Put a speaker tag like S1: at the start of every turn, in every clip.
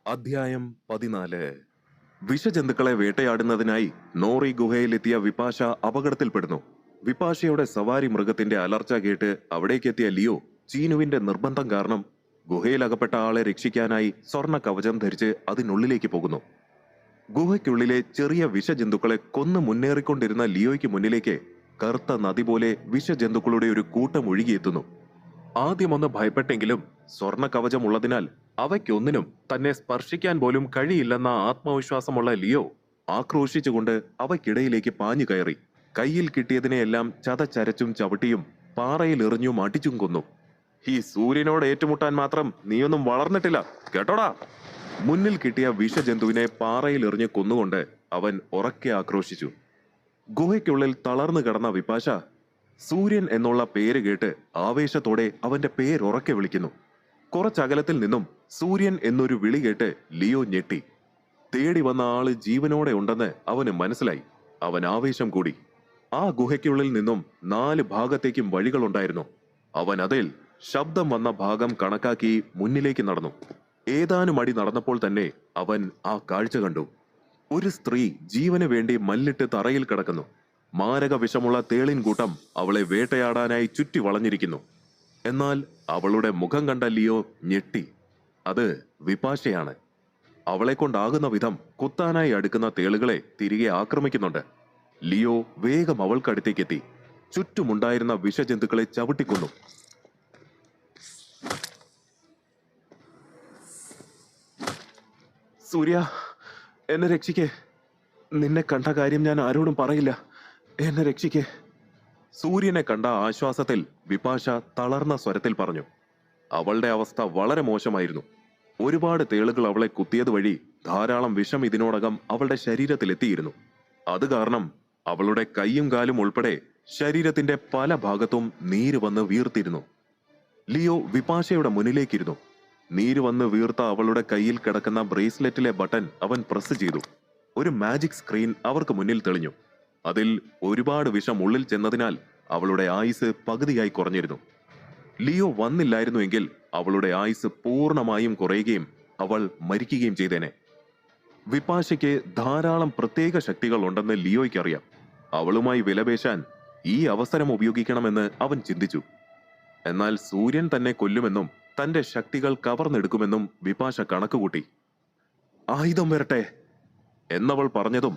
S1: അധ്യായം 14. വിഷജന്തുക്കളെ വേട്ടയാടുന്നതിനായി നോറി ഗുഹയിലെത്തിയ വിപാശ അപകടത്തിൽപ്പെടുന്നു. വിപാശയുടെ സവാരി മൃഗത്തിന്റെ അലർച്ച കേട്ട് അവിടേക്കെത്തിയ ലിയോ ചീനുവിന്റെ നിർബന്ധം കാരണം ഗുഹയിലകപ്പെട്ട ആളെ രക്ഷിക്കാനായി സ്വർണ്ണ കവചം ധരിച്ച് അതിനുള്ളിലേക്ക് പോകുന്നു. ഗുഹയ്ക്കുള്ളിലെ ചെറിയ വിഷജന്തുക്കളെ കൊന്നു മുന്നേറിക്കൊണ്ടിരുന്ന ലിയോയ്ക്ക് മുന്നിലേക്ക് കറുത്ത നദി പോലെ വിഷജന്തുക്കളുടെ ഒരു കൂട്ടം ഒഴുകിയെത്തുന്നു. ആദ്യമൊന്ന് ഭയപ്പെട്ടെങ്കിലും സ്വർണ്ണ കവചം ഉള്ളതിനാൽ അവയ്ക്കൊന്നിനും തന്നെ സ്പർശിക്കാൻ പോലും കഴിയില്ലെന്ന ആത്മവിശ്വാസമുള്ള ലിയോ ആക്രോശിച്ചുകൊണ്ട് അവയ്ക്കിടയിലേക്ക് പാഞ്ഞു കയറി. കയ്യിൽ കിട്ടിയതിനെയെല്ലാം ചതച്ചരച്ചും ചവിട്ടിയും പാറയിൽ എറിഞ്ഞും അടിച്ചും കൊന്നു. ഈ സൂര്യനോട് ഏറ്റുമുട്ടാൻ മാത്രം നീയൊന്നും വളർന്നിട്ടില്ല കേട്ടോടാ. മുന്നിൽ കിട്ടിയ വിഷജന്തുവിനെ പാറയിൽ എറിഞ്ഞ് കൊന്നുകൊണ്ട് അവൻ ഉറക്കെ ആക്രോശിച്ചു. ഗുഹയ്ക്കുള്ളിൽ തളർന്നു കിടന്ന വിപാശ സൂര്യൻ എന്നുള്ള പേര് കേട്ട് ആവേശത്തോടെ അവന്റെ പേരുറക്കെ വിളിക്കുന്നു. കുറച്ചകലത്തിൽ നിന്നും സൂര്യൻ എന്നൊരു വിളി കേട്ട് ലിയോ ഞെട്ടി. തേടി വന്ന ആള് ജീവനോടെ ഉണ്ടെന്ന് അവന് മനസ്സിലായി. അവൻ ആവേശം കൂടി. ആ ഗുഹയ്ക്കുള്ളിൽ നിന്നും 4 ഭാഗത്തേക്കും വഴികളുണ്ടായിരുന്നു. അവൻ അതിൽ ശബ്ദം വന്ന ഭാഗം കണക്കാക്കി മുന്നിലേക്ക് നടന്നു. ഏതാനും അടി നടന്നപ്പോൾ തന്നെ അവൻ ആ കാഴ്ച കണ്ടു. ഒരു സ്ത്രീ ജീവന് വേണ്ടി മല്ലിട്ട് തറയിൽ കിടക്കുന്നു. മാരക വിഷമുള്ള തേളിൻ കൂട്ടം അവളെ വേട്ടയാടാനായി ചുറ്റി വളഞ്ഞിരിക്കുന്നു. എന്നാൽ അവളുടെ മുഖം കണ്ട ലിയോ ഞെട്ടി. അത് വിപാശയാണ്. അവളെ കൊണ്ടാകുന്ന വിധം കുത്താനായി അടുക്കുന്ന തേളുകളെ തിരികെ ആക്രമിക്കുന്നുണ്ട്. ലിയോ വേഗം അവൾക്കടുത്തേക്കെത്തി ചുറ്റുമുണ്ടായിരുന്ന വിഷജന്തുക്കളെ ചവിട്ടിക്കൊന്നു. സൂര്യ, എന്നെ രക്ഷിക്കേ. നിന്നെ കണ്ട കാര്യം ഞാൻ ആരോടും പറയില്ല. എന്നെ രക്ഷിക്കേ. സൂര്യനെ കണ്ട ആശ്വാസത്തിൽ വിപാശ തളർന്ന സ്വരത്തിൽ പറഞ്ഞു. അവളുടെ അവസ്ഥ വളരെ മോശമായിരുന്നു. ഒരുപാട് തേളുകൾ അവളെ കുത്തിയത് വഴി ധാരാളം വിഷം ഇതിനോടകം അവളുടെ ശരീരത്തിലെത്തിയിരുന്നു. അത് കാരണം അവളുടെ കൈയും കാലും ഉൾപ്പെടെ ശരീരത്തിന്റെ പല ഭാഗത്തും നീര് വന്ന് വീർത്തിരുന്നു. ലിയോ വിപാശയുടെ മുന്നിലേക്കിരുന്നു. നീര് വന്ന് വീർത്ത അവളുടെ കയ്യിൽ കിടക്കുന്ന ബ്രേസ്ലെറ്റിലെ ബട്ടൺ അവൻ പ്രസ് ചെയ്തു. ഒരു മാജിക് സ്ക്രീൻ അവർക്ക് മുന്നിൽ തെളിഞ്ഞു. അതിൽ ഒരുപാട് വിഷം ഉള്ളിൽ ചെന്നതിനാൽ അവളുടെ ആയുസ് പകുതിയായി കുറഞ്ഞിരുന്നു. ലിയോ വന്നില്ലായിരുന്നുവെങ്കിൽ അവളുടെ ആയുസ് പൂർണ്ണമായും കുറയുകയും അവൾ മരിക്കുകയും ചെയ്തേനെ. വിപാശയ്ക്ക് ധാരാളം പ്രത്യേക ശക്തികൾ ഉണ്ടെന്ന് ലിയോയ്ക്കറിയാം. അവളുമായി വിലപേശാൻ ഈ അവസരം ഉപയോഗിക്കണമെന്ന് അവൻ ചിന്തിച്ചു. എന്നാൽ സൂര്യൻ തന്നെ കൊല്ലുമെന്നും തന്റെ ശക്തികൾ കവർന്നെടുക്കുമെന്നും വിപാശ കണക്കുകൂട്ടി. ആയുധം വരട്ടെ എന്നവൾ പറഞ്ഞതും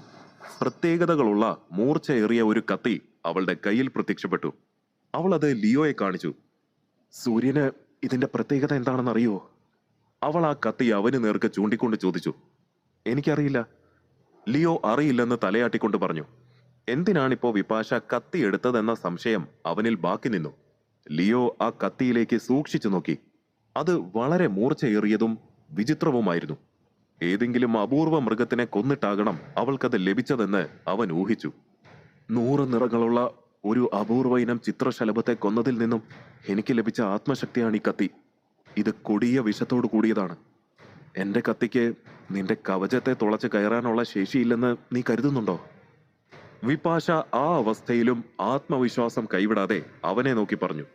S1: പ്രത്യേകതകളുള്ള മൂർച്ചയേറിയ ഒരു കത്തി അവളുടെ കയ്യിൽ പ്രത്യക്ഷപ്പെട്ടു. അവൾ അത് ലിയോയെ കാണിച്ചു. സൂര്യന് ഇതിന്റെ പ്രത്യേകത എന്താണെന്നറിയോ? അവൾ ആ കത്തി അവന് നേർക്ക് ചൂണ്ടിക്കൊണ്ട് ചോദിച്ചു. എനിക്കറിയില്ല. ലിയോ അറിയില്ലെന്ന് തലയാട്ടിക്കൊണ്ട് പറഞ്ഞു. എന്തിനാണിപ്പോ വിപാശ കത്തി എടുത്തതെന്ന സംശയം അവനിൽ ബാക്കി നിന്നു. ലിയോ ആ കത്തിയിലേക്ക് സൂക്ഷിച്ചു നോക്കി. അത് വളരെ മൂർച്ചയേറിയതും വിചിത്രവുമായിരുന്നു. ഏതെങ്കിലും അപൂർവ മൃഗത്തിനെ കൊന്നിട്ടാകണം അവൾക്കത് ലഭിച്ചതെന്ന് അവൻ ഊഹിച്ചു. 100 നിറങ്ങളുള്ള ഒരു അപൂർവ ഇനം ചിത്രശലഭത്തെ കൊന്നതിൽ നിന്നും എനിക്ക് ലഭിച്ച ആത്മശക്തിയാണ് ഈ കത്തി. ഇത് കൊടിയ വിഷത്തോടു കൂടിയതാണ്. എന്റെ കത്തിക്ക് നിന്റെ കവചത്തെ തുളച്ച് കയറാനുള്ള ശേഷിയില്ലെന്ന് നീ കരുതുന്നുണ്ടോ? വിപാശ ആ അവസ്ഥയിലും ആത്മവിശ്വാസം കൈവിടാതെ അവനെ നോക്കി പറഞ്ഞു.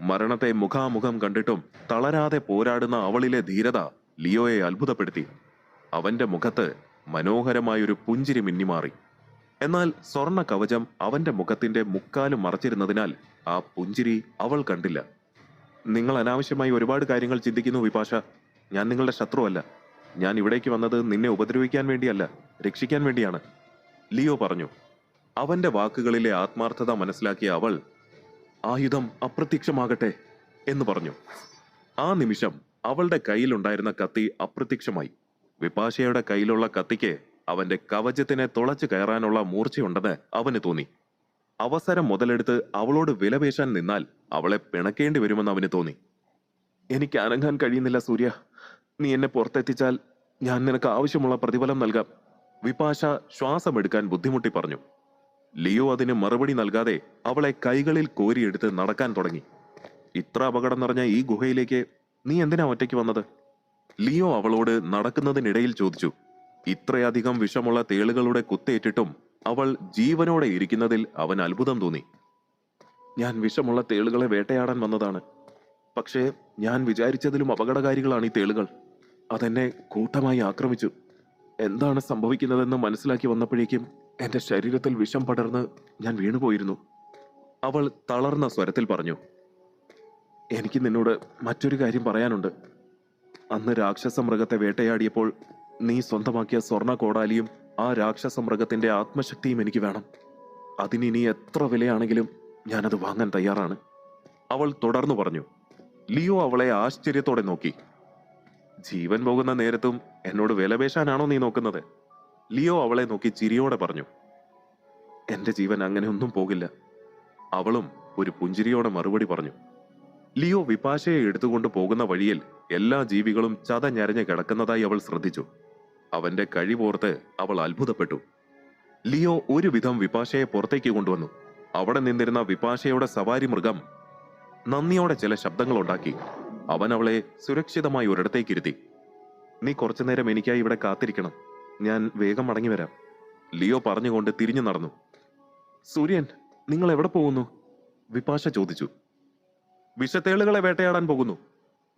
S1: മരണത്തെ മുഖാമുഖം കണ്ടിട്ടും തളരാതെ പോരാടുന്ന അവളിലെ ധീരത ലിയോയെ അത്ഭുതപ്പെടുത്തി. അവന്റെ മുഖത്ത് മനോഹരമായൊരു പുഞ്ചിരി മിന്നിമാറി. എന്നാൽ സ്വർണ്ണ കവചം അവന്റെ മുഖത്തിന്റെ മുക്കാലും മറച്ചിരുന്നതിനാൽ ആ പുഞ്ചിരി അവൾ കണ്ടില്ല. നിങ്ങൾ അനാവശ്യമായി ഒരുപാട് കാര്യങ്ങൾ ചിന്തിക്കുന്നു വിപാശ. ഞാൻ നിങ്ങളുടെ ശത്രുവല്ല. ഞാൻ ഇവിടേക്ക് വന്നത് നിന്നെ ഉപദ്രവിക്കാൻ വേണ്ടിയല്ല, രക്ഷിക്കാൻ വേണ്ടിയാണ്, ലിയോ പറഞ്ഞു. അവന്റെ വാക്കുകളിലെ ആത്മാർത്ഥത മനസ്സിലാക്കിയ അവൾ ആയുധം അപ്രത്യക്ഷമാകട്ടെ എന്ന് പറഞ്ഞു. ആ നിമിഷം അവളുടെ കയ്യിലുണ്ടായിരുന്ന കത്തി അപ്രത്യക്ഷമായി. വിപാശയുടെ കയ്യിലുള്ള കത്തിക്ക് അവന്റെ കവചത്തിനെ തുളച്ചു കയറാനുള്ള മൂർച്ചയുണ്ടെന്ന് അവന് തോന്നി. അവസരം മുതലെടുത്ത് അവളോട് വിലപേശാൻ നിന്നാൽ അവളെ പിണക്കേണ്ടി വരുമെന്ന് അവന് തോന്നി. എനിക്ക് അനങ്ങാൻ കഴിയുന്നില്ല സൂര്യ. നീ എന്നെ പുറത്തെത്തിച്ചാൽ ഞാൻ നിനക്ക് ആവശ്യമുള്ള പ്രതിഫലം നൽകാം, വിപാശ ശ്വാസമെടുക്കാൻ ബുദ്ധിമുട്ടി പറഞ്ഞു. ലിയോ അതിന് മറുപടി നൽകാതെ അവളെ കൈകളിൽ കോരിയെടുത്ത് നടക്കാൻ തുടങ്ങി. ഇത്ര അപകടം നിറഞ്ഞ ഈ ഗുഹയിലേക്ക് നീ എന്തിനാ ഒറ്റയ്ക്ക് വന്നത്? ലിയോ അവളോട് നടക്കുന്നതിനിടയിൽ ചോദിച്ചു. ഇത്രയധികം വിഷമുള്ള തേളുകളുടെ കുത്തേറ്റിട്ടും അവൾ ജീവനോടെ ഇരിക്കുന്നതിൽ അവൻ അത്ഭുതം തോന്നി. ഞാൻ വിഷമുള്ള തേളുകളെ വേട്ടയാടാൻ വന്നതാണ്. പക്ഷേ ഞാൻ വിചാരിച്ചതിലും അപകടകാരികളാണ് ഈ തേളുകൾ. അതെന്നെ കൂട്ടമായി ആക്രമിച്ചു. എന്താണ് സംഭവിക്കുന്നതെന്ന് മനസ്സിലാക്കി വന്നപ്പോഴേക്കും എന്റെ ശരീരത്തിൽ വിഷം പടർന്ന് ഞാൻ വീണുപോയിരുന്നു. അവൾ തളർന്ന സ്വരത്തിൽ പറഞ്ഞു. എനിക്ക് നിന്നോട് മറ്റൊരു കാര്യം പറയാനുണ്ട്. അന്ന് രാക്ഷസ മൃഗത്തെ വേട്ടയാടിയപ്പോൾ നീ സ്വന്തമാക്കിയ സ്വർണ്ണ കോടാലിയും ആ രാക്ഷസ മൃഗത്തിന്റെ ആത്മശക്തിയും എനിക്ക് വേണം. അതിനി എത്ര വിലയാണെങ്കിലും ഞാനത് വാങ്ങാൻ തയ്യാറാണ്. അവൾ തുടർന്നു പറഞ്ഞു. ലിയോ അവളെ ആശ്ചര്യത്തോടെ നോക്കി. ജീവൻ പോകുന്ന നേരത്തും എന്നോട് വിലപേശാനാണോ നീ നോക്കുന്നത്? ലിയോ അവളെ നോക്കി ചിരിയോടെ പറഞ്ഞു. എന്റെ ജീവൻ അങ്ങനെ ഒന്നും പോകില്ല. അവളും ഒരു പുഞ്ചിരിയോടെ മറുപടി പറഞ്ഞു. ലിയോ വിപാശയെ എടുത്തുകൊണ്ട് പോകുന്ന വഴിയിൽ എല്ലാ ജീവികളും ചതഞ്ഞരഞ്ഞ് കിടക്കുന്നതായി അവൾ ശ്രദ്ധിച്ചു. അവന്റെ കഴിവോർത്ത് അവൾ അത്ഭുതപ്പെട്ടു. ലിയോ ഒരുവിധം വിപാശയെ പുറത്തേക്ക് കൊണ്ടുവന്നു. അവിടെ നിന്നിരുന്ന വിപാശയുടെ സവാരി മൃഗം നന്ദിയോടെ ചില ശബ്ദങ്ങൾ ഉണ്ടാക്കി. അവൻ അവളെ സുരക്ഷിതമായി ഒരിടത്തേക്കിരുത്തി. നീ കുറച്ചുനേരം എനിക്കായി ഇവിടെ കാത്തിരിക്കണം. ഞാൻ വേഗം മടങ്ങി വരാം. ലിയോ പറഞ്ഞുകൊണ്ട് തിരിഞ്ഞു നടന്നു. സൂര്യൻ, നിങ്ങൾ എവിടെ പോകുന്നു? വിപാശ ചോദിച്ചു. വിഷത്തേളുകളെ വേട്ടയാടാൻ പോകുന്നു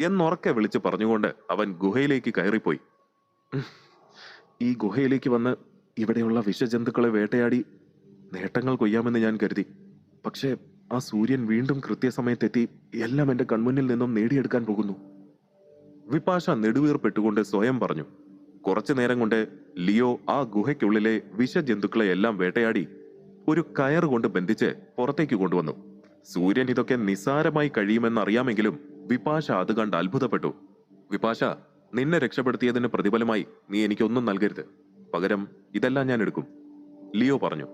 S1: എന്നുറക്കെ വിളിച്ച് പറഞ്ഞുകൊണ്ട് അവൻ ഗുഹയിലേക്ക് കയറിപ്പോയി. ഈ ഗുഹയിലേക്ക് വന്ന് ഇവിടെയുള്ള വിഷജന്തുക്കളെ വേട്ടയാടി നേട്ടങ്ങൾ കൊയ്യാമെന്ന് ഞാൻ കരുതി. പക്ഷേ ആ സൂര്യൻ വീണ്ടും കൃത്യസമയത്തെത്തി എല്ലാം എന്റെ കൺമുന്നിൽ നിന്നും നേടിയെടുക്കാൻ പോകുന്നു. വിപാശ നെടുവീർപ്പെട്ടുകൊണ്ട് സ്വയം പറഞ്ഞു. കുറച്ചു നേരം കൊണ്ട് ലിയോ ആ ഗുഹയ്ക്കുള്ളിലെ വിഷജന്തുക്കളെ എല്ലാം വേട്ടയാടി ഒരു കയർ കൊണ്ട് ബന്ധിച്ച് പുറത്തേക്ക് കൊണ്ടുവന്നു. സൂര്യൻ ഇതൊക്കെ നിസ്സാരമായി കഴിയുമെന്നറിയാമെങ്കിലും വിപാശ അത് കണ്ട് അത്ഭുതപ്പെട്ടു. വിപാശ, നിന്നെ രക്ഷപ്പെടുത്തിയതിന് പ്രതിഫലമായി നീ എനിക്കൊന്നും നൽകരുത്. പകരം ഇതെല്ലാം ഞാൻ എടുക്കും, ലിയോ പറഞ്ഞു.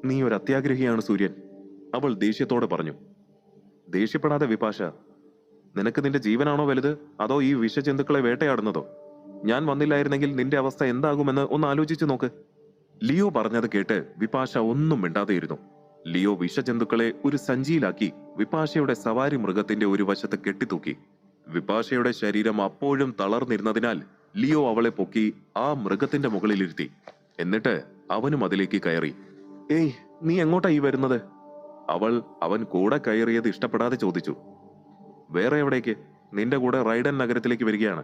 S1: നീ ഒരു അത്യാഗ്രഹിയാണ് സൂര്യൻ, അവൾ ദേഷ്യത്തോടെ പറഞ്ഞു. ദേഷ്യപ്പെടാതെ വിപാശ. നിനക്ക് നിന്റെ ജീവനാണോ വലുത്, അതോ ഈ വിഷജന്തുക്കളെ വേട്ടയാടുന്നതോ? ഞാൻ വന്നില്ലായിരുന്നെങ്കിൽ നിന്റെ അവസ്ഥ എന്താകുമെന്ന് ഒന്ന് ആലോചിച്ചു നോക്ക്. ലിയോ പറഞ്ഞത് കേട്ട് വിപാശ ഒന്നും മിണ്ടാതെയിരുന്നു. ലിയോ വിഷജന്തുക്കളെ ഒരു സഞ്ചിയിലാക്കി വിപാശയുടെ സവാരി മൃഗത്തിന്റെ ഒരു വശത്ത് കെട്ടിത്തൂക്കി. വിപാശയുടെ ശരീരം അപ്പോഴും തളർന്നിരുന്നതിനാൽ ലിയോ അവളെ പൊക്കി ആ മൃഗത്തിന്റെ മുകളിലിരുത്തി. എന്നിട്ട് അവനും അതിലേക്ക് കയറി. ഏയ്, നീ എങ്ങോട്ടാ ഈ വരുന്നത്? അവൻ കൂടെ കയറിയത് ഇഷ്ടപ്പെടാതെ ചോദിച്ചു. വേറെ എവിടേക്ക്? നിന്റെ കൂടെ റൈഡൻ നഗരത്തിലേക്ക് വരികയാണ്.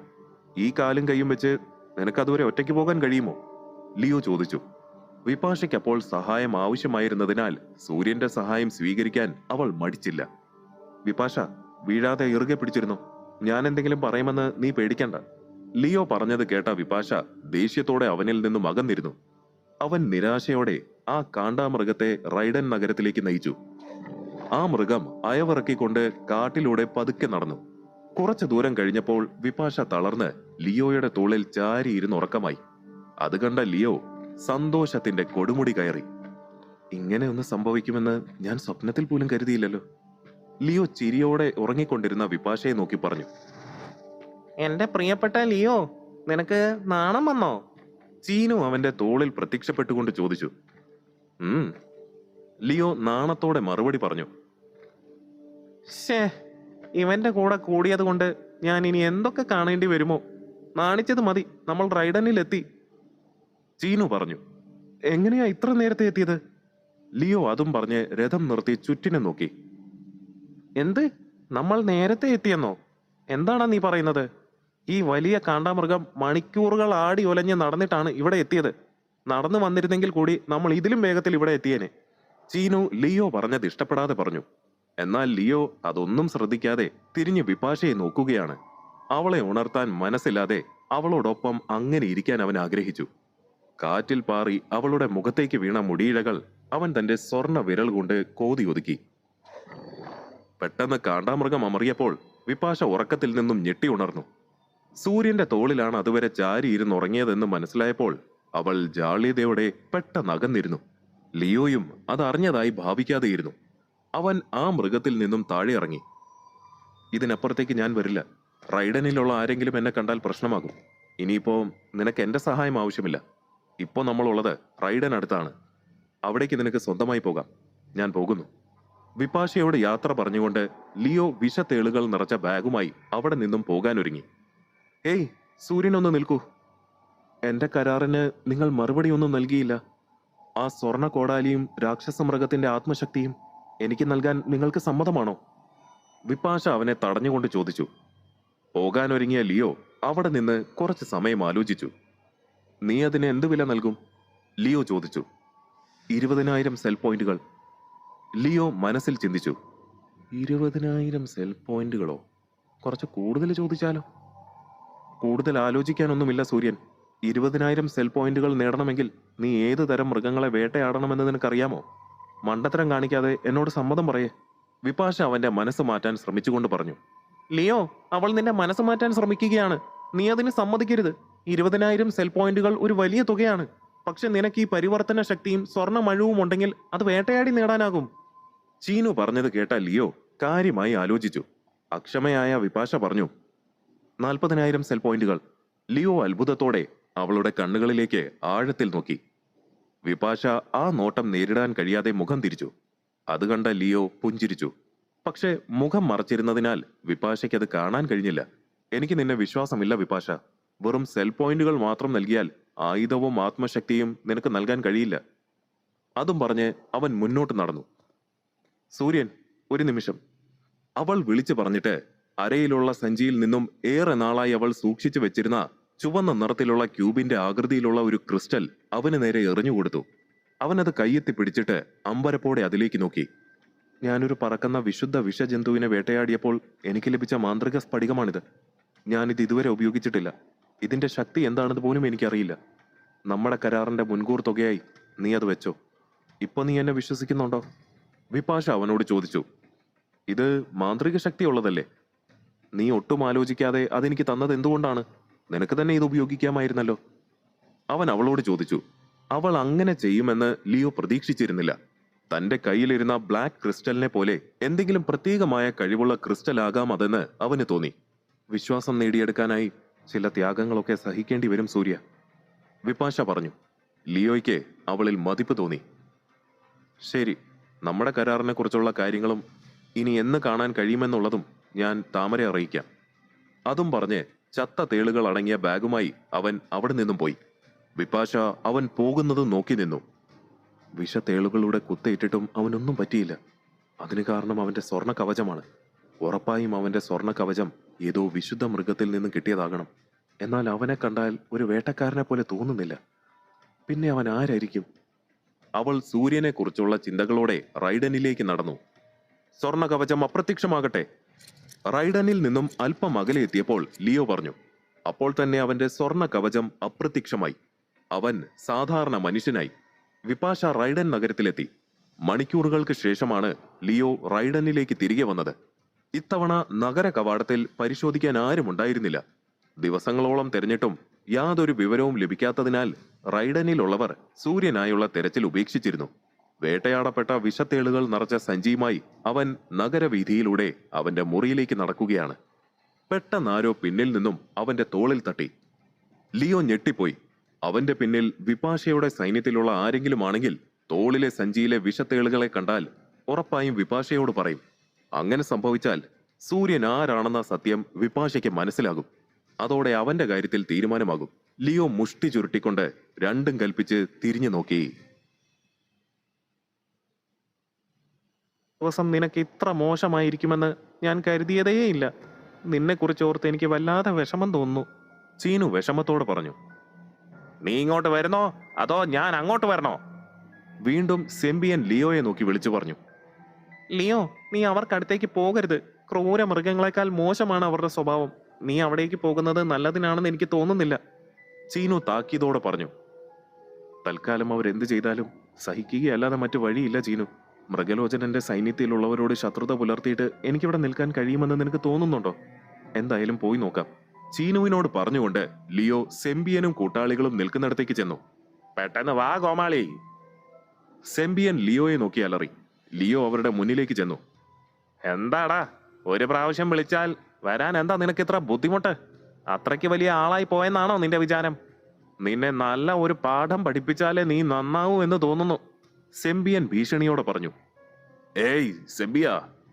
S1: ഈ കാലും കൈയും വെച്ച് നിനക്കതുവരെ ഒറ്റയ്ക്ക് പോകാൻ കഴിയുമോ? ലിയോ ചോദിച്ചു. വിപാശയ്ക്ക് അപ്പോൾ സഹായം ആവശ്യമായിരുന്നതിനാൽ സൂര്യന്റെ സഹായം സ്വീകരിക്കാൻ അവൾ മടിച്ചില്ല. വിപാശ, വീഴാതെ ഇറുകെ പിടിച്ചിരുന്നു. ഞാൻ എന്തെങ്കിലും പറയുമെന്ന് നീ പേടിക്കണ്ട. ലിയോ പറഞ്ഞത് കേട്ട വിപാശ ദേഷ്യത്തോടെ അവനിൽ നിന്നും അകന്നിരുന്നു. അവൻ നിരാശയോടെ ആ കാണ്ടാമൃഗത്തെ റൈഡൻ നഗരത്തിലേക്ക് നയിച്ചു. ആ മൃഗം അയവിറക്കിക്കൊണ്ട് കാട്ടിലൂടെ പതുക്കെ നടന്നു. കുറച്ചു ദൂരം കഴിഞ്ഞപ്പോൾ വിപാശ തളർന്ന് ലിയോയുടെ തോളിൽ ചാരിയിരുന്നുറക്കമായി. അത് കണ്ട ലിയോ സന്തോഷത്തിന്റെ കൊടുമുടി കയറി. ഇങ്ങനെ ഒന്ന് സംഭവിക്കുമെന്ന് ഞാൻ സ്വപ്നത്തിൽ പോലും കരുതിയില്ലല്ലോ. ലിയോ ചിരിയോടെ ഉറങ്ങിക്കൊണ്ടിരുന്ന വിപാശയെ നോക്കി പറഞ്ഞു. എന്റെ പ്രിയപ്പെട്ട ലിയോ, നിനക്ക് നാണം വന്നോ? ചീനു അവന്റെ തോളിൽ പ്രത്യക്ഷപ്പെട്ടുകൊണ്ട് ചോദിച്ചു. ലിയോ നാണത്തോടെ മറുപടി പറഞ്ഞു. ഇവന്റെ കൂടെ കൂടിയത് കൊണ്ട് ഞാൻ ഇനി എന്തൊക്കെ കാണേണ്ടി വരുമോ? നാണിച്ചത് മതി, നമ്മൾ റൈഡനിലെത്തി, ചീനു പറഞ്ഞു. എങ്ങനെയാ ഇത്ര നേരത്തെ എത്തിയത്? ലിയോ അതും പറഞ്ഞ് രഥം നിർത്തി ചുറ്റിനെ നോക്കി. എന്ത്, നമ്മൾ നേരത്തെ എത്തിയെന്നോ? എന്താണാ നീ പറയുന്നത്? ഈ വലിയ കാണ്ടാമൃഗം മണിക്കൂറുകൾ ആടി ഒലഞ്ഞ് നടന്നിട്ടാണ് ഇവിടെ എത്തിയത്. നടന്നു വന്നിരുന്നെങ്കിൽ കൂടി നമ്മൾ ഇതിലും വേഗത്തിൽ ഇവിടെ എത്തിയേനെ. ചീനു ലിയോ പറഞ്ഞത് ഇഷ്ടപ്പെടാതെ പറഞ്ഞു. എന്നാൽ ലിയോ അതൊന്നും ശ്രദ്ധിക്കാതെ തിരിഞ്ഞ് വിപാശയെ നോക്കുകയാണ്. അവളെ ഉണർത്താൻ മനസ്സില്ലാതെ അവളോടൊപ്പം അങ്ങനെ ഇരിക്കാൻ അവൻ ആഗ്രഹിച്ചു. കാറ്റിൽ പാറി അവളുടെ മുഖത്തേക്ക് വീണ മുടിയിഴകൾ അവൻ തന്റെ സ്വർണ്ണ വിരൽ കൊണ്ട് കോതി ഒതുക്കി. പെട്ടെന്ന് കാണ്ടാമൃഗം അമറിയപ്പോൾ വിപാശ ഉറക്കത്തിൽ നിന്നും ഞെട്ടി ഉണർന്നു. സൂര്യന്റെ തോളിലാണ് അതുവരെ ചാരിയിരുന്നുറങ്ങിയതെന്ന് മനസ്സിലായപ്പോൾ അവൾ ജാള്യതയോടെ പെട്ടെന്ന് അകന്നിരുന്നു. ലിയോയും അതറിഞ്ഞതായി ഭാവിക്കാതെയിരുന്നു. അവൻ ആ മൃഗത്തിൽ നിന്നും താഴെ ഇറങ്ങി. ഇതിനപ്പുറത്തേക്ക് ഞാൻ വരില്ല. റൈഡനിലുള്ള ആരെങ്കിലും എന്നെ കണ്ടാൽ പ്രശ്നമാകും. ഇനിയിപ്പോ നിനക്ക് എന്റെ സഹായം ആവശ്യമില്ല. ഇപ്പോ നമ്മളുള്ളത് റൈഡൻ അടുത്താണ്. അവിടേക്ക് നിനക്ക് സ്വന്തമായി പോകാം. ഞാൻ പോകുന്നു. വിപാശയോട് യാത്ര പറഞ്ഞുകൊണ്ട് ലിയോ വിഷത്തേളുകൾ നിറച്ച ബാഗുമായി അവിടെ നിന്നും പോകാനൊരുങ്ങി. ഏയ്, സൂര്യനൊന്ന് നിൽക്കൂ. എന്റെ കരാറിന് നിങ്ങൾ മറുപടി ഒന്നും നൽകിയില്ല. ആ സ്വർണ്ണ കോടാലിയും രാക്ഷസ മൃഗത്തിന്റെ ആത്മശക്തിയും എനിക്ക് നൽകാൻ നിങ്ങൾക്ക് സമ്മതമാണോ? വിപാശ അവനെ തടഞ്ഞുകൊണ്ട് ചോദിച്ചു. പോകാനൊരുങ്ങിയ ലിയോ അവിടെ നിന്ന് കുറച്ച് സമയം ആലോചിച്ചു. നീ അതിന് എന്ത് വില നൽകും? ലിയോ ചോദിച്ചു. 20,000 സെൽ പോയിന്റുകൾ. ലിയോ മനസ്സിൽ ചിന്തിച്ചു. 20,000 സെൽ പോയിന്റുകളോ? കുറച്ച് കൂടുതൽ ചോദിച്ചാലോ? കൂടുതൽ ആലോചിക്കാനൊന്നുമില്ല സൂര്യൻ. 20,000 സെൽ പോയിന്റുകൾ നേടണമെങ്കിൽ നീ ഏത് തരം മൃഗങ്ങളെ വേട്ടയാടണമെന്ന് നിനക്കറിയാമോ? മണ്ടത്തരം കാണിക്കാതെ എന്നോട് സമ്മതം പറയേ. വിപാശ അവന്റെ മനസ്സ് മാറ്റാൻ ശ്രമിച്ചുകൊണ്ട് പറഞ്ഞു. ലിയോ, അവൾ നിന്റെ മനസ്സ് മാറ്റാൻ ശ്രമിക്കുകയാണ്. നീ അതിന് സമ്മതിക്കരുത്. 20,000 സെൽ പോയിന്റുകൾ ഒരു വലിയ തുകയാണ്. പക്ഷെ നിനക്ക് ഈ പരിവർത്തന ശക്തിയും സ്വർണ്ണ മഴവും ഉണ്ടെങ്കിൽ അത് വേട്ടയാടി നേടാനാകും. ചീനു പറഞ്ഞത് കേട്ട ലിയോ കാര്യമായി ആലോചിച്ചു. അക്ഷമയായ വിപാശ പറഞ്ഞു. 40,000 സെൽ പോയിന്റുകൾ. ലിയോ അത്ഭുതത്തോടെ അവളുടെ കണ്ണുകളിലേക്ക് ആഴത്തിൽ നോക്കി. വിപാശ ആ നോട്ടം നേരിടാൻ കഴിയാതെ മുഖം തിരിച്ചു. അത് കണ്ട ലിയോ പുഞ്ചിരിച്ചു. പക്ഷെ മുഖം മറച്ചിരുന്നതിനാൽ വിപാശയ്ക്ക് അത് കാണാൻ കഴിഞ്ഞില്ല. എനിക്ക് നിന്നെ വിശ്വാസമില്ല വിപാശ. വെറും സെൽ പോയിന്റുകൾ മാത്രം നൽകിയാൽ ആയുധവും ആത്മശക്തിയും നിനക്ക് നൽകാൻ കഴിയില്ല. അതും പറഞ്ഞ് അവൻ മുന്നോട്ട് നടന്നു. സൂര്യൻ, ഒരു നിമിഷം. അവൾ വിളിച്ചു പറഞ്ഞിട്ട് അരയിലുള്ള സഞ്ചിയിൽ നിന്നും ഏറെ നാളായി അവൾ സൂക്ഷിച്ചു വെച്ചിരുന്ന ചുവന്ന നിറത്തിലുള്ള ക്യൂബിന്റെ ആകൃതിയിലുള്ള ഒരു ക്രിസ്റ്റൽ അവന് നേരെ എറിഞ്ഞുകൊടുത്തു. അവനത് കയ്യെത്തി പിടിച്ചിട്ട് അമ്പരപ്പോടെ അതിലേക്ക് നോക്കി. ഞാനൊരു പറക്കുന്ന വിശുദ്ധ വിഷജന്തുവിനെ വേട്ടയാടിയപ്പോൾ എനിക്ക് ലഭിച്ച മാന്ത്രിക സ്ഫടികമാണിത്. ഞാനിത് ഇതുവരെ ഉപയോഗിച്ചിട്ടില്ല. ഇതിന്റെ ശക്തി എന്താണെന്ന് പോലും എനിക്കറിയില്ല. നമ്മുടെ കരാറിന്റെ മുൻകൂർ തുകയായി നീ അത് വെച്ചോ. ഇപ്പൊ നീ എന്നെ വിശ്വസിക്കുന്നുണ്ടോ? വിപാശ അവനോട് ചോദിച്ചു. ഇത് മാന്ത്രിക ശക്തി ഉള്ളതല്ലേ? നീ ഒട്ടും ആലോചിക്കാതെ അതെനിക്ക് തന്നത് എന്തുകൊണ്ടാണ്? നിനക്ക് തന്നെ ഇത് ഉപയോഗിക്കാമായിരുന്നല്ലോ. അവൻ അവളോട് ചോദിച്ചു. അവൾ അങ്ങനെ ചെയ്യുമെന്ന് ലിയോ പ്രതീക്ഷിച്ചിരുന്നില്ല. തന്റെ കയ്യിലിരുന്ന ബ്ലാക്ക് ക്രിസ്റ്റലിനെ പോലെ എന്തെങ്കിലും പ്രത്യേകമായ കഴിവുള്ള ക്രിസ്റ്റൽ ആകാം അതെന്ന് അവന് തോന്നി. വിശ്വാസം നേടിയെടുക്കാനായി ചില ത്യാഗങ്ങളൊക്കെ സഹിക്കേണ്ടി വരും സൂര്യ, വിപാശ പറഞ്ഞു. ലിയോയ്ക്ക് അവളിൽ മതിപ്പ് തോന്നി. ശരി, നമ്മുടെ കരാറിനെ കുറിച്ചുള്ള കാര്യങ്ങളും ഇനി എന്ന് കാണാൻ കഴിയുമെന്നുള്ളതും ഞാൻ താമരെ അറിയിക്കാം. അതും പറഞ്ഞ് ചത്ത തേളുകൾ അടങ്ങിയ ബാഗുമായി അവൻ അവിടെ നിന്നും പോയി. വിപാശ അവൻ പോകുന്നത് നോക്കി നിന്നു. വിഷത്തേളുകളുടെ കുത്തേറ്റിട്ടും അവനൊന്നും പറ്റിയില്ല. അതിന് കാരണം അവന്റെ സ്വർണ്ണ കവചമാണ്. ഉറപ്പായും അവന്റെ സ്വർണ്ണ കവചം ഏതോ വിശുദ്ധ മൃഗത്തിൽ നിന്ന് കിട്ടിയതാകണം. എന്നാൽ അവനെ കണ്ടാൽ ഒരു വേട്ടക്കാരനെ പോലെ തോന്നുന്നില്ല. പിന്നെ അവൻ ആരായിരിക്കും? അവൾ സൂര്യനെ കുറിച്ചുള്ള ചിന്തകളോടെ റൈഡനിലേക്ക് നടന്നു. സ്വർണ്ണ കവചം അപ്രത്യക്ഷമാകട്ടെ. റൈഡനിൽ നിന്നും അല്പം അകലെ എത്തിയപ്പോൾ ലിയോ പറഞ്ഞു. അപ്പോൾ തന്നെ അവന്റെ സ്വർണ്ണ കവചം അപ്രത്യക്ഷമായി. അവൻ സാധാരണ മനുഷ്യനായി. വിപാശ റൈഡൻ നഗരത്തിലെത്തി. മണിക്കൂറുകൾക്ക് ശേഷമാണ് ലിയോ റൈഡനിലേക്ക് തിരികെ വന്നത്. ഇത്തവണ നഗര കവാടത്തിൽ പരിശോധിക്കാൻ ആരുമുണ്ടായിരുന്നില്ല. ദിവസങ്ങളോളം തെരഞ്ഞിട്ടും യാതൊരു വിവരവും ലഭിക്കാത്തതിനാൽ റൈഡനിലുള്ളവർ സൂര്യനായുള്ള തെരച്ചിൽ ഉപേക്ഷിച്ചിരുന്നു. വേട്ടയാടപ്പെട്ട വിഷത്തേളുകൾ നിറച്ച സഞ്ചിയുമായി അവൻ നഗരവീഥിയിലൂടെ അവന്റെ മുറിയിലേക്ക് നടക്കുകയാണ്. പെട്ടെന്നാരോ പിന്നിൽ നിന്നും അവന്റെ തോളിൽ തട്ടി. ലിയോ ഞെട്ടിപ്പോയി. അവന്റെ പിന്നിൽ വിപാശയുടെ സൈന്യത്തിലുള്ള ആരെങ്കിലും ആണെങ്കിൽ തോളിലെ സഞ്ചിയിലെ വിഷത്തേളുകളെ കണ്ടാൽ ഉറപ്പായും വിപാശയോട് പറയും. അങ്ങനെ സംഭവിച്ചാൽ സൂര്യൻ ആരാണെന്ന സത്യം വിപാശയ്ക്ക് മനസ്സിലാകും. അതോടെ അവന്റെ കാര്യത്തിൽ തീരുമാനമാകും. ലിയോ മുഷ്ടി ചുരുട്ടിക്കൊണ്ട് രണ്ടും കൽപ്പിച്ച് തിരിഞ്ഞു നോക്കി. ദിവസം നിനക്ക് ഇത്ര മോശമായിരിക്കുമെന്ന് ഞാൻ കരുതിയതേയില്ല. നിന്നെക്കുറിച്ച് ഓർത്ത് എനിക്ക് വല്ലാതെ വിഷമം തോന്നുന്നു, ചീനു വിഷമത്തോട് പറഞ്ഞു. നീ ഇങ്ങോട്ട് വരുന്നോ അതോ ഞാൻ അങ്ങോട്ട് വരണോ? വീണ്ടും സെമ്പിയൻ ലിയോയെ നോക്കി വിളിച്ചു പറഞ്ഞു. ലിയോ, നീ അവർക്കടുത്തേക്ക് പോകരുത്. ക്രൂര മൃഗങ്ങളെക്കാൾ മോശമാണ് അവരുടെ സ്വഭാവം. നീ അവിടേക്ക് പോകുന്നത് നല്ലതിനാണെന്ന് എനിക്ക് തോന്നുന്നില്ല, ചീനു താക്കീതോടെ പറഞ്ഞു. തൽക്കാലം അവരെന്ത് ചെയ്താലും സഹിക്കുകയല്ലാതെ മറ്റു വഴിയില്ല ചീനു. മൃഗലോചനന്റെ സൈന്യത്തിലുള്ളവരോട് ശത്രുത പുലർത്തിയിട്ട് എനിക്കിവിടെ നിൽക്കാൻ കഴിയുമെന്ന് നിനക്ക് തോന്നുന്നുണ്ടോ? എന്തായാലും പോയി നോക്കാം, ചീനുവിനോട് പറഞ്ഞുകൊണ്ട് ലിയോ സെമ്പിയനും കൂട്ടാളികളും നിൽക്കുന്നിടത്തേക്ക് ചെന്നു. പെട്ടെന്ന് വാ കോമാളി. സെമ്പിയൻ ലിയോയെ നോക്കി അലറി. ലിയോ അവരുടെ മുന്നിലേക്ക് ചെന്നു. എന്താടാ, ഒരു പ്രാവശ്യം വിളിച്ചാൽ വരാൻ എന്താ നിനക്ക് ഇത്ര ബുദ്ധിമുട്ട്? അത്രയ്ക്ക് വലിയ ആളായി പോയെന്നാണോ നിന്റെ വിചാരം? നിന്നെ നല്ല ഒരു പാഠം പഠിപ്പിച്ചാലേ നീ നന്നാവൂ എന്ന് തോന്നുന്നു, സെമ്പിയൻ ഭീഷണിയോടെ പറഞ്ഞു. ഏയ് സെമ്പിയ,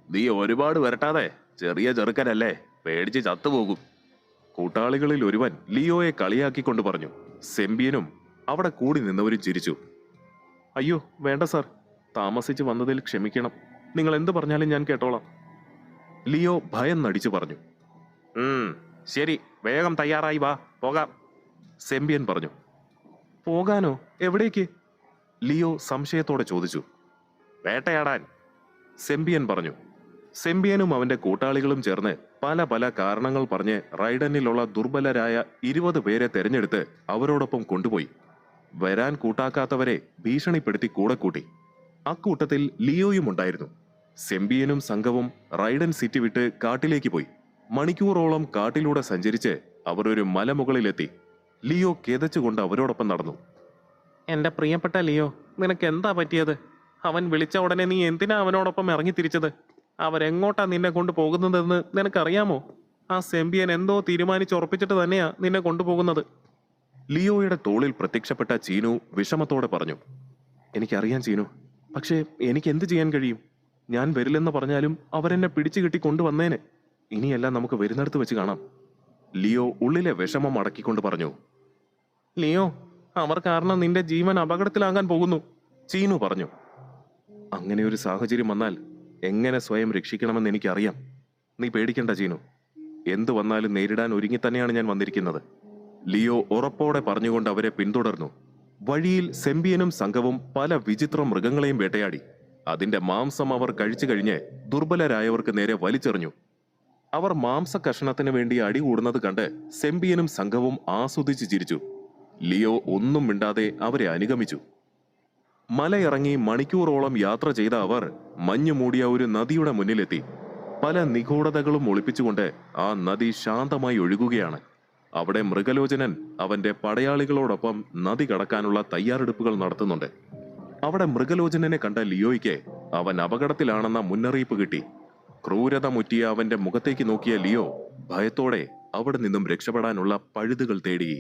S1: നീ ഒരുപാട് വരട്ടാതെ. ചെറിയ ചെറുക്കനല്ലേ, പേടിച്ച് ചത്തുപോകും, കൂട്ടാളികളിൽ ഒരുവൻ ലിയോയെ കളിയാക്കിക്കൊണ്ട് പറഞ്ഞു. സെമ്പിയനും അവിടെ കൂടി നിന്നവരും ചിരിച്ചു. അയ്യോ വേണ്ട സാർ, താമസിച്ച് വന്നതിൽ ക്ഷമിക്കണം. നിങ്ങൾ എന്ത് പറഞ്ഞാലും ഞാൻ കേട്ടോളാം. ലിയോ ഭയം നടിച്ചു പറഞ്ഞു. ശരി, വേഗം തയ്യാറായി വാ, പോകാം, സെമ്പിയൻ പറഞ്ഞു. പോകാനോ? എവിടേക്ക്? ലിയോ സംശയത്തോടെ ചോദിച്ചു. വേട്ടയാടാൻ, സെമ്പിയൻ പറഞ്ഞു. സെമ്പിയനും അവന്റെ കൂട്ടാളികളും ചേർന്ന് പല പല കാരണങ്ങൾ പറഞ്ഞ് റൈഡനിലുള്ള ദുർബലരായ 20 പേരെ തെരഞ്ഞെടുത്ത് അവരോടൊപ്പം കൊണ്ടുപോയി. വരാൻ കൂട്ടാക്കാത്തവരെ ഭീഷണിപ്പെടുത്തി കൂടെ കൂട്ടി. അക്കൂട്ടത്തിൽ ലിയോയും ഉണ്ടായിരുന്നു. സെമ്പിയനും സംഘവും റൈഡൻ സിറ്റി വിട്ട് കാട്ടിലേക്ക് പോയി. മണിക്കൂറോളം കാട്ടിലൂടെ സഞ്ചരിച്ച് അവർ ഒരു മലമുകളിലെത്തി. ലിയോ കിതച്ചുകൊണ്ട് അവരോടൊപ്പം നടന്നു. എന്റെ പ്രിയപ്പെട്ട ലിയോ, നിനക്ക് എന്താ പറ്റിയത്? അവൻ വിളിച്ച ഉടനെ നീ എന്തിനാ അവനോടൊപ്പം ഇറങ്ങി തിരിച്ചത്? അവരെങ്ങോട്ടാ നിന്നെ കൊണ്ട് പോകുന്നതെന്ന് നിനക്കറിയാമോ? ആ സെമ്പിയൻ എന്തോ തീരുമാനിച്ചുറപ്പിച്ചിട്ട് തന്നെയാ നിന്നെ കൊണ്ടുപോകുന്നത്. ലിയോയുടെ തോളിൽ പ്രത്യക്ഷപ്പെട്ട ചീനു വിഷമത്തോടെ പറഞ്ഞു. എനിക്കറിയാം ചീനു, പക്ഷേ എനിക്ക് എന്ത് ചെയ്യാൻ കഴിയും? ഞാൻ വരില്ലെന്ന് പറഞ്ഞാലും അവരെന്നെ പിടിച്ചു കെട്ടി കൊണ്ടുവന്നേനെ. ഇനിയെല്ലാം നമുക്ക് വരുന്നിടത്ത് വെച്ച് കാണാം. ലിയോ ഉള്ളിലെ വിഷമം അടക്കിക്കൊണ്ട് പറഞ്ഞു. ലിയോ, അവർ കാരണം നിന്റെ ജീവൻ അപകടത്തിലാകാൻ പോകുന്നു, ചീനു പറഞ്ഞു. അങ്ങനെ ഒരു സാഹചര്യം വന്നാൽ എങ്ങനെ സ്വയം രക്ഷിക്കണമെന്ന് എനിക്കറിയാം. നീ പേടിക്കണ്ട ചീനു. എന്തു വന്നാലും നേരിടാൻ ഒരുങ്ങി തന്നെയാണ് ഞാൻ വന്നിരിക്കുന്നത്, ലിയോ ഉറപ്പോടെ പറഞ്ഞുകൊണ്ട് അവരെ പിന്തുടർന്നു. വഴിയിൽ സെമ്പിയനും സംഘവും പല വിചിത്ര മൃഗങ്ങളെയും വേട്ടയാടി. അതിന്റെ മാംസം അവർ കഴിച്ചു കഴിഞ്ഞ് ദുർബലരായവർക്ക് നേരെ വലിച്ചെറിഞ്ഞു. അവർ മാംസ കഷണത്തിന് വേണ്ടി അടികൂടുന്നത് കണ്ട് സെമ്പിയനും സംഘവും ആസ്വദിച്ച് ചിരിച്ചു. ലിയോ ഒന്നും മിണ്ടാതെ അവരെ അനുഗമിച്ചു. മലയിറങ്ങി മണിക്കൂറോളം യാത്ര ചെയ്ത അവർ മഞ്ഞു മൂടിയ ഒരു നദിയുടെ മുന്നിലെത്തി. പല നിഗൂഢതകളും ഒളിപ്പിച്ചുകൊണ്ട് ആ നദി ശാന്തമായി ഒഴുകുകയാണ്. അവിടെ മൃഗലോചനൻ അവന്റെ പടയാളികളോടൊപ്പം നദി കടക്കാനുള്ള തയ്യാറെടുപ്പുകൾ നടത്തുന്നുണ്ട്. അവിടെ മൃഗലോചനനെ കണ്ട ലിയോയ്ക്ക് അവൻ അപകടത്തിലാണെന്ന മുന്നറിയിപ്പ് കിട്ടി. ക്രൂരത മുറ്റിയ അവന്റെ മുഖത്തേക്ക് നോക്കിയ ലിയോ ഭയത്തോടെ അവിടെ നിന്നും രക്ഷപ്പെടാനുള്ള പഴുതുകൾ തേടി.